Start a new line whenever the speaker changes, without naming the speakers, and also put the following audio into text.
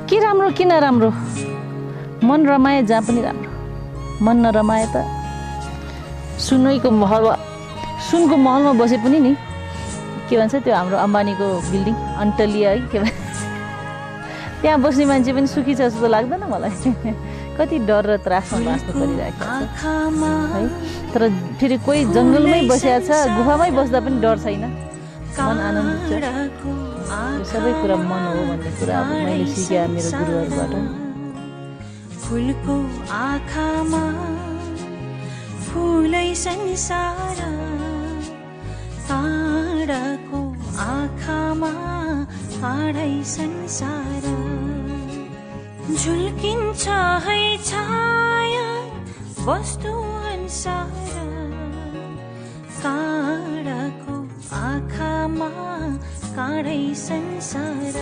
के राम्रो किन राम्रो मन रमाए जहाँ पनि राम्रो मन नरमाए त सुनको महलमा बसे पनि नि के भन्छ त्यो हाम्रो अम्बानीको बिल्डिङ अन्टलिया है के भन्छ त्यहाँ बस्ने मान्छे पनि सुखी छ जस्तो लाग्दैन मलाई कति डर र त्रासमा बाँच्नु परिरहेको छ है तर फेरि कोही जङ्गलमै बसेको छ गुफामै बस्दा पनि डर छैन मन आनन्दित छ यो सबै कुरा मन हो भन्ने कुरा अब मैले सिकेँ मेरो गुरुहरूबाट
फुलको आँखामा फुलै संसार काँडाको आँखामा काँडै संसार झुल्किन्छ है छाया वस्तु अनुसार काँडाको आँखामा काँडै संसार